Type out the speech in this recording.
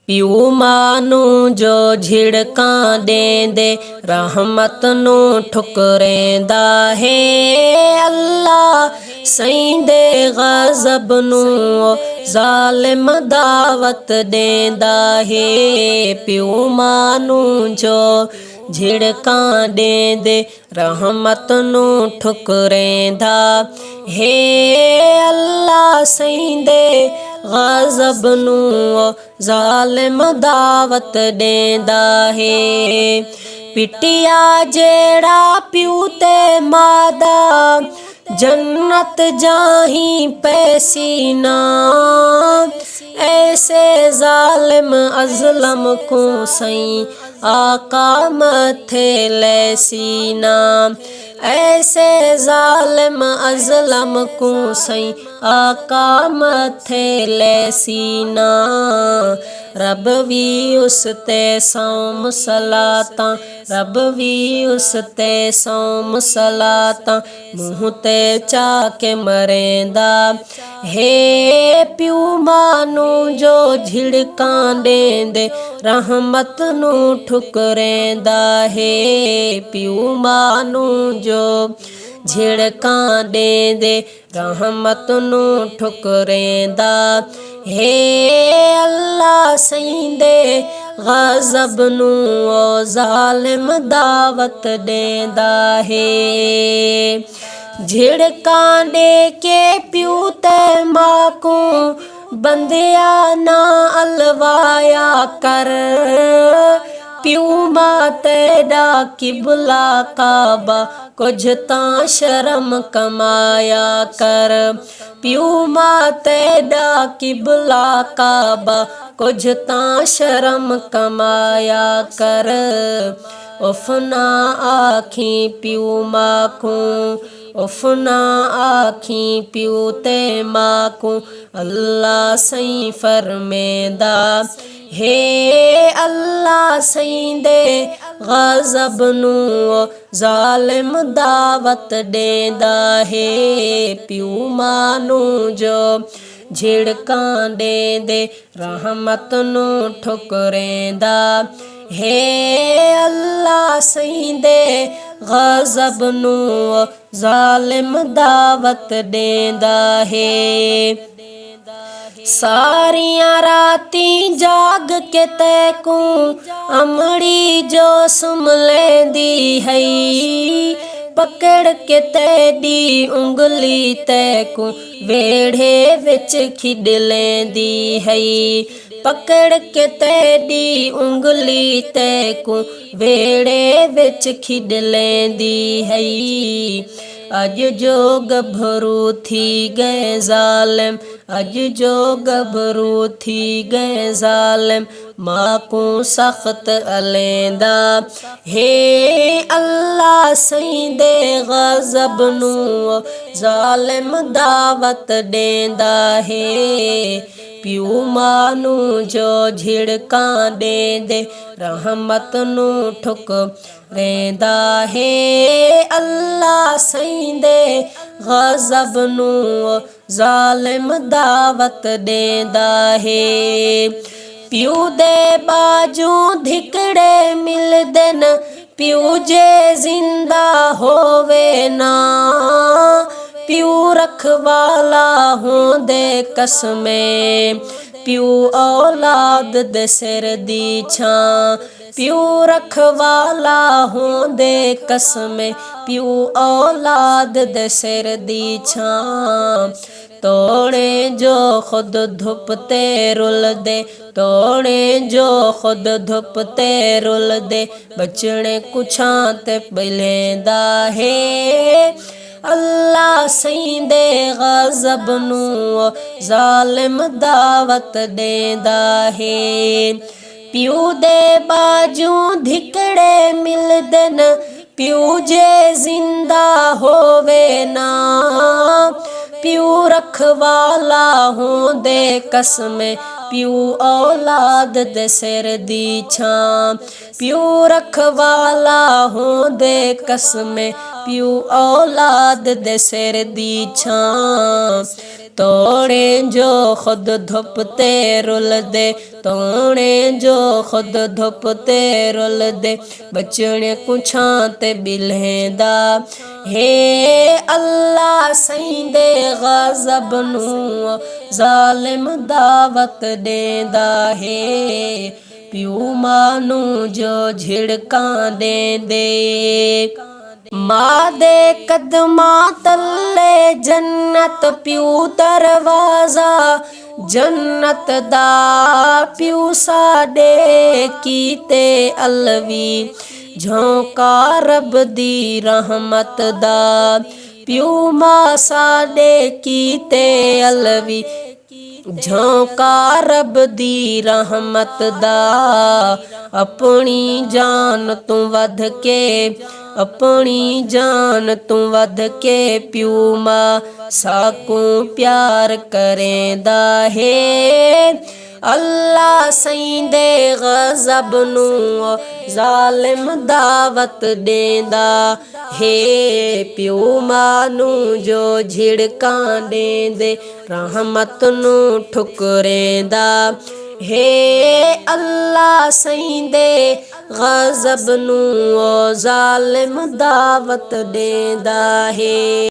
ਪਿਓ ਮਾਂ ਨੂੰ ਜੋ ਝਿੜਕਾਂ ਦੇਂਦੇ, ਰਹਿਮਤ ਨੂੰ ਠੁਕਰੇਂਦਾ ਹੈ। ਅੱਲਾ ਸਹਿੰਦੇ ਗਜ਼ਬ ਨੂੰ ਜ਼ਾਲਿਮ ਦਾਵਤ ਦੇਂਦਾ ਹੈ। ਪਿਓ ਮਾਂ ਨੂੰ ਜੋ ਝਿੜਕਾਂ ਦੇਂਦੇ, ਰਹਿਮਤ ਨੂੰ ਠੁਕਰੇਂਦਾ ਹੈ। ਅੱਲਾ ਸਹਿੰਦੇ ਗਜ਼ਬ ਨੂੰ ਜ਼ਾਲਿਮ ਦਾਵਤ ਦੇਂਦਾ ਹੈ। ਪਿੱਟਿਆ ਜਿਹੜਾ ਪਿਓ ਤੇ ਮਾਂ ਦਾ, जन्नत जाही पैसी ना। ऐसे जालिम अज़लम को सई आका मथे लैसी ना। ऐसे जालिम अज़लम को सई आका मथे लैसी ना। रब भी उस ते सौम सलाता, रब भी उस ते सौम सलाता, मुँह ते चा के मरेंदा है। प्यू मानू जो झिड़कां देंदे, रहमत नू ठुकरेंदा है। प्यू मानू जो झिड़कां देंदे, रहमत नू ठुकरेंदा है। अल्लाह सहिंदे गज़ब नू ज़ालिम दावत देंदा है। झिड़कां दे के प्यू ते मां को बंदिया ना अलवाया कर। प्यू मां तेरा किबला काबा, कुछ तां शर्म कमाया कर। प्यू मां तेरा किबला काबा, कुछ तां शर्म कमाया कर। उफ ना आखी प्यू मां को, उफ ना आखी प्यू ते मां को, अल्लाह सही फरमेंदा है। अल्लाह सहिंदे गज़ब नू ज़ालिम दावत देंदा है। प्यू मां नू जो झिड़कां देंदे, रहमत नू ठुकरेंदा है। अल्लाह सहिंदे गज़ब नू ज़ालिम दावत देंदा है। सारियां राती जाग के तैकू अमड़ी जो सुम लेंदी है। पकड़ के तेरी उंगली तैकू वेड़े विच खिड लेंदी है। पकड़ के तेरी उंगली तैकू वेड़े विच खिड लेंदी है। अज जो गभरू थी गए ज़ालिम, अज जो गभरू थी गए ज़ालिम, मां को सख्त अलेंदा है। अल्लाह सहिंदे गज़ब नू ज़ालिम दावत देंदा है। प्यू मां नू जो झिड़कां देंदे, रहमत नू ठुकरेंदा है। अल्लाह सहिंदे गज़ब नू ज़ालिम दावत देंदा है। प्यू दे बाजू धिकड़े मिलदे न, प्यू जे जिंदा होवे ना। प्यू रखवाला होंदे कसमें, प्यू औलाद दे सिर दी छां। प्यू रखवाला होंदे कसमें, प्यू औलाद दे सिर दी छां। तोड़े जो खुद धुप ते रुलदे, तोड़े जो खुद धुप ते रुलदे, बचने कुछां ते पलेंदा है। अल्लाह सहिंदे गज़ब नू ज़ालिम दावत देंदा है। प्यू दे बाजू धिकड़े मिलदे न, प्यू जे जिंदा होवे ना। प्यू रखवाला होंदे कसमें, प्यू औलाद दे सिर दी छां। प्यू रखवाला होंदे कसमें, प्यू औलाद दे सिर दी छां। तोड़े जो खुद धुप ते रुल दे, तोड़े जो खुद धुप ते रुल दे, बचने कुछां ते बिलहेंदा। हे अल्लाह सईंदे गज़ब नूं ज़ालिम दावत देंदा है, प्यू मां नूं जो झिड़कां देंदे। मां दे कदमां तले जन्नत प्यू दरवाजा, जन्नत दा प्यू साडे कीते अलवी, झोंका रब दी रहमत दा, प्यू मां साडे कीते अलवी, झोंका रब दी रहमत दा। अपनी जान तू वध के, अपनी जान तू वध के, प्यू मां साकू प्यार करेंदा है। अल्लाह सईंदे गज़ब नूं ज़ालिम दावत देंदा है, प्यू मां नूं जो झिड़कां देंदे, रहमत नूं ठुकरेंदा। हे अल्लाह सईंदे गज़ब नूं ज़ालिम दावत देंदा है।